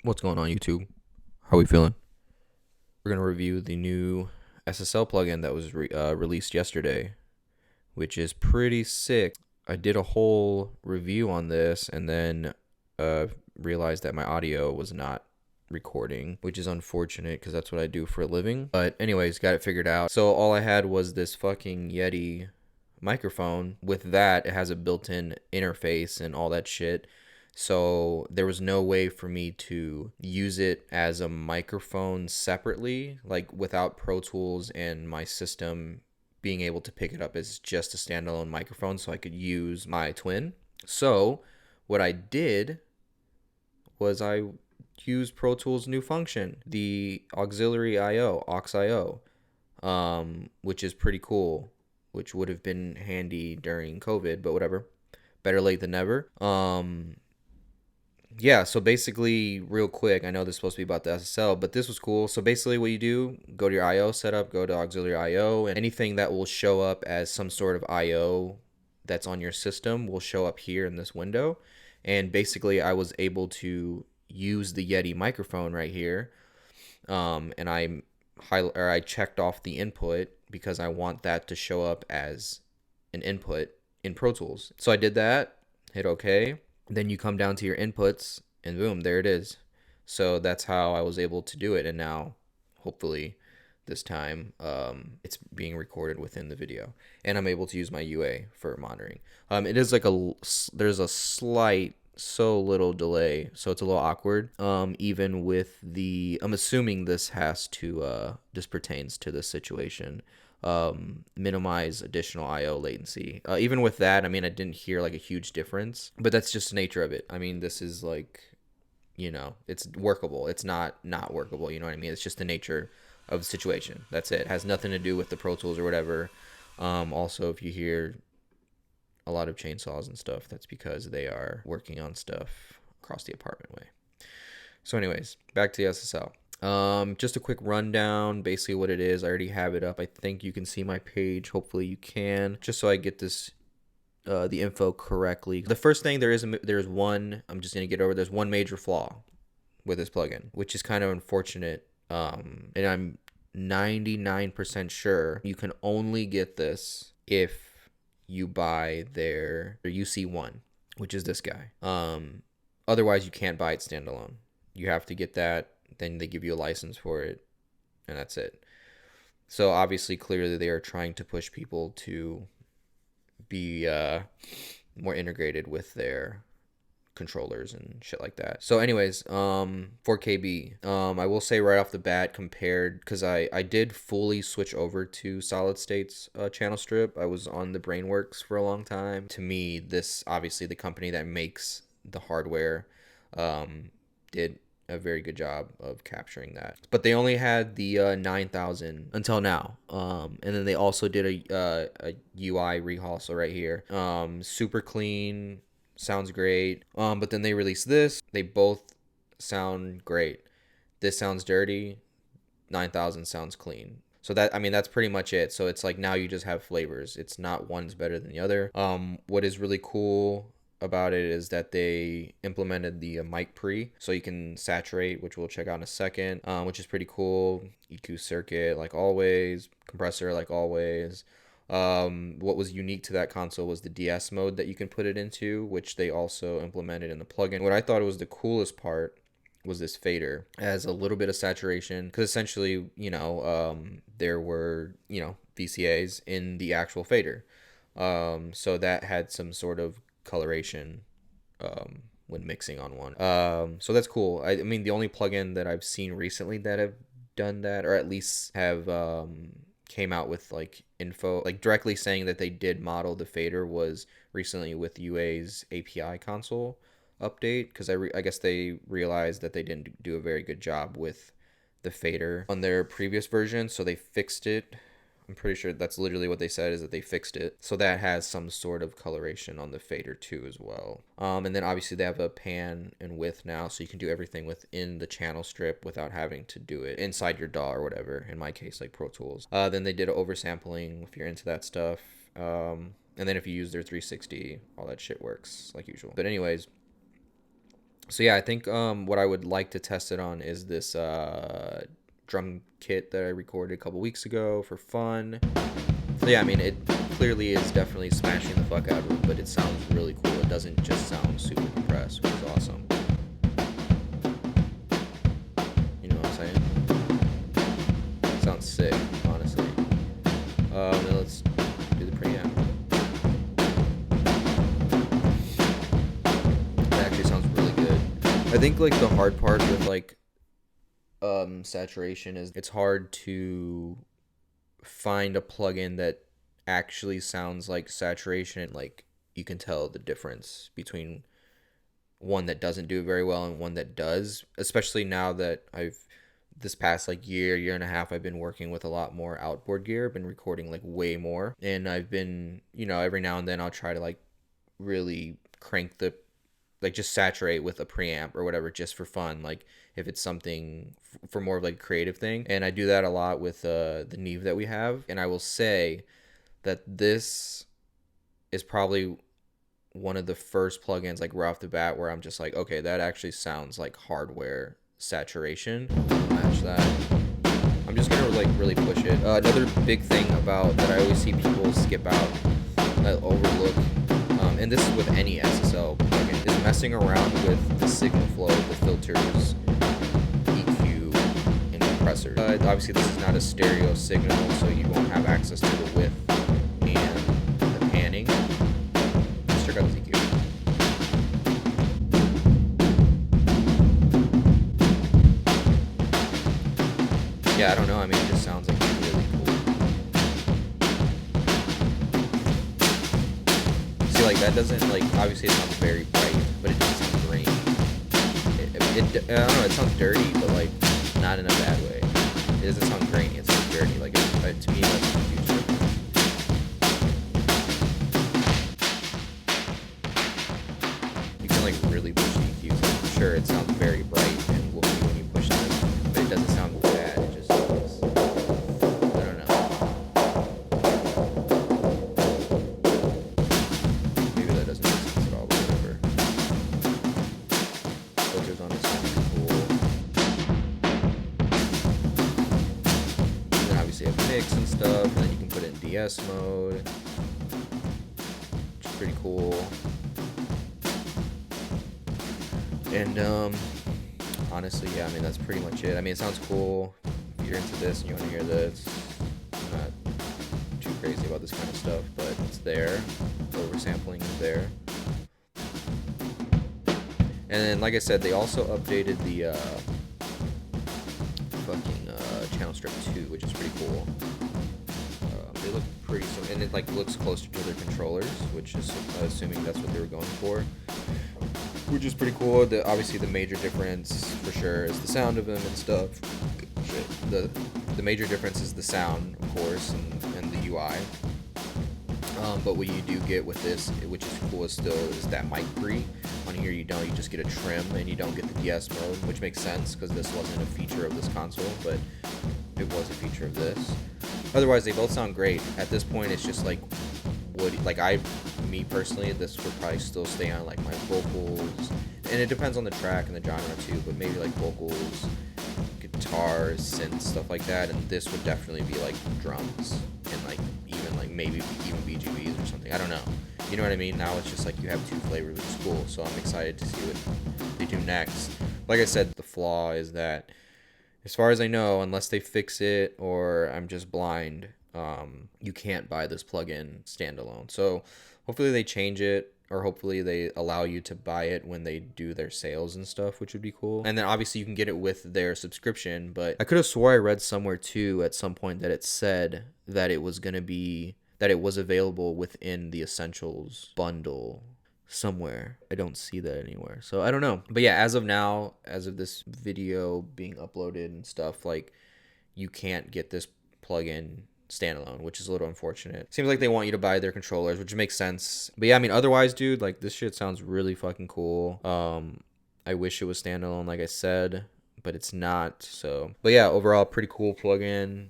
What's going on, YouTube? How we feeling? We're gonna review the new SSL plugin that was released yesterday, which is pretty sick. I did a whole review on this and then uh, realized that my audio was not recording, which is unfortunate because that's what I do for a living. But anyways, got it figured out. So all I had was this fucking Yeti microphone. With that, it has a built-in interface and all that shit. So there was no way for me to use it as a microphone separately, like without Pro Tools and my system being able to pick it up as just a standalone microphone so I could use my twin. So what I did was I used Pro Tools' new function, the auxiliary IO, aux IO, which is pretty cool, which would have been handy during COVID, but whatever. Better late than never. Yeah, so basically, real quick, I know this is supposed to be about the SSL, but this was cool. So basically, what you do, go to your IO setup, go to auxiliary IO, and anything that will show up as some sort of IO that's on your system will show up here in this window. And basically, I was able to use the Yeti microphone right here, and I checked off the input because I want that to show up as an input in Pro Tools. So I did that, hit OK. Then you come down to your inputs, and boom, there it is. So that's how I was able to do it. And now, hopefully, this time it's being recorded within the video, and I'm able to use my UA for monitoring. It is like there's a slight so little delay, so it's a little awkward. Even with the, I'm assuming this has to this pertains to this situation. Minimize additional IO latency. Even with that, I mean, I didn't hear like a huge difference, but that's just the nature of it. I mean, this is like, it's workable. It's not workable. You know what I mean? It's just the nature of the situation. That's it. It has nothing to do with the Pro Tools or whatever. Also, if you hear a lot of chainsaws and stuff, that's because they are working on stuff across the apartment way. So anyways, back to the SSL. Just a quick rundown, basically what it is. I already have it up. I think you can see my page. Hopefully you can. Just so I get this the info correctly. The first thing, there's one, I'm just gonna get over. There's one major flaw with this plugin, which is kind of unfortunate. And I'm 99% sure you can only get this if you buy their UC1, which is this guy. Otherwise you can't buy it standalone. You have to get that, then they give you a license for it, and that's it. So obviously, clearly, they are trying to push people to be more integrated with their controllers and shit like that. So anyways, for KB, I will say right off the bat, compared, because I did fully switch over to Solid State's channel strip. I was on the Brainworks for a long time. To me, this, obviously, the company that makes the hardware did a very good job of capturing that. But they only had the 9000 until now. And then they also did a UI rehaul, so right here. Super clean, sounds great. But then they released this. They both sound great. This sounds dirty. 9000 sounds clean. So that, I mean, that's pretty much it. So it's like now you just have flavors. It's not one's better than the other. What is really cool about it is that they implemented the mic pre, so you can saturate, which we'll check out in a second, which is pretty cool. EQ circuit like always, compressor like always. What was unique to that console was the DS mode that you can put it into, which they also implemented in the plugin. What I thought was the coolest part was this fader. It has a little bit of saturation because essentially, there were, VCAs in the actual fader. So that had some sort of coloration when mixing on one. So that's cool. I mean, the only plugin that I've seen recently that have done that, or at least have came out with like info, like directly saying that they did model the fader, was recently with UA's API console update, because I guess they realized that they didn't do a very good job with the fader on their previous version, so they fixed it. I'm pretty sure that's literally what they said, is that they fixed it. So that has some sort of coloration on the fader too as well. And then obviously they have a pan and width now, so you can do everything within the channel strip without having to do it inside your DAW or whatever. In my case, like Pro Tools. Then they did oversampling if you're into that stuff. And then if you use their 360, all that shit works like usual. But anyways, So yeah, I think what I would like to test it on is this drum kit that I recorded a couple weeks ago for fun. So yeah, I mean, it clearly is definitely smashing the fuck out of it, but it sounds really cool. It doesn't just sound super compressed, which is awesome. You know what I'm saying? It sounds sick, honestly. And let's do the preamp. It actually sounds really good. I think like the hard part with like saturation is it's hard to find a plugin that actually sounds like saturation. Like you can tell the difference between one that doesn't do it very well and one that does, especially now that I've this past like year and a half I've been working with a lot more outboard gear. I've been recording like way more, and I've been, you know, every now and then I'll try to like really crank the like just saturate with a preamp or whatever just for fun, like if it's something for more of like a creative thing. And I do that a lot with the Neve that we have, and I will say that this is probably one of the first plugins like right off the bat where I'm just like, okay, that actually sounds like hardware saturation. Match that. I'm just gonna like really push it. Another big thing about that I always see people skip out, that overlook, and this is with any SSL plugin, is messing around with the signal flow, the filters, EQ, and compressors. Obviously, this is not a stereo signal, so you won't have access to the width and the panning. Let's check out the EQ. Yeah, I don't know. I mean, it just sounds like really cool. See, like that doesn't like obviously it sounds very bright, but it doesn't sound grainy. I don't know. It sounds dirty, but like not in a bad way. It doesn't sound grainy. It sounds dirty. Like to me, that's a huge difference. You can like really push the EQs. Like, sure, it sounds very bright and woofy when you push them, but it doesn't sound bad. It just sounds. I don't know. Maybe that doesn't make sense at all, but whatever. Filters on this sound cool. And then obviously you have mix and stuff, and then you can put it in DS mode, which is pretty cool. And honestly, yeah, I mean that's pretty much it. I mean, it sounds cool. If you're into this and you want to hear this, I'm not too crazy about this kind of stuff, but it's there. Oversampling is there. And then, like I said, they also updated the fucking channel strip 2, which is pretty cool. They look pretty, and it like looks closer to their controllers, which is assuming that's what they were going for, which is pretty cool. Obviously the major difference for sure is the sound of them and stuff. The major difference is the sound, of course, and the UI. But what you do get with this, which is cool, is that mic pre. On here you don't, you just get a trim and you don't get the DS mode, which makes sense because this wasn't a feature of this console, but it was a feature of this. Otherwise, they both sound great. At this point, it's just like, me personally, this would probably still stay on like my vocals, and it depends on the track and the genre too, but maybe like vocals, guitars, synths, stuff like that, and this would definitely be like drums and like even like maybe even BGBs or something. I don't know. You know what I mean? Now it's just like you have two flavors, which is cool. So I'm excited to see what they do next. Like I said, the flaw is that, as far as I know, unless they fix it or I'm just blind, you can't buy this plugin standalone. So hopefully they change it, or hopefully they allow you to buy it when they do their sales and stuff, which would be cool. And then obviously you can get it with their subscription, but I could have swore I read somewhere too at some point that it said that it was available within the Essentials bundle somewhere. I don't see that anywhere, so I don't know. But yeah, as of now, as of this video being uploaded and stuff, like, you can't get this plugin standalone, which is a little unfortunate. Seems like they want you to buy their controllers, which makes sense. But yeah, I mean, otherwise, dude, like, this shit sounds really fucking cool. I wish it was standalone, like I said, but it's not. So, but yeah, overall, pretty cool plugin.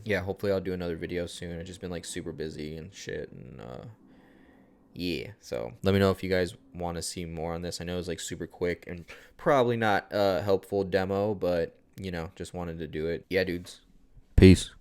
Yeah, hopefully I'll do another video soon. I've just been like super busy and shit, and Yeah, so let me know if you guys want to see more on this. I know it's like super quick and probably not a helpful demo, but you know, just wanted to do it. Yeah, dudes. Peace.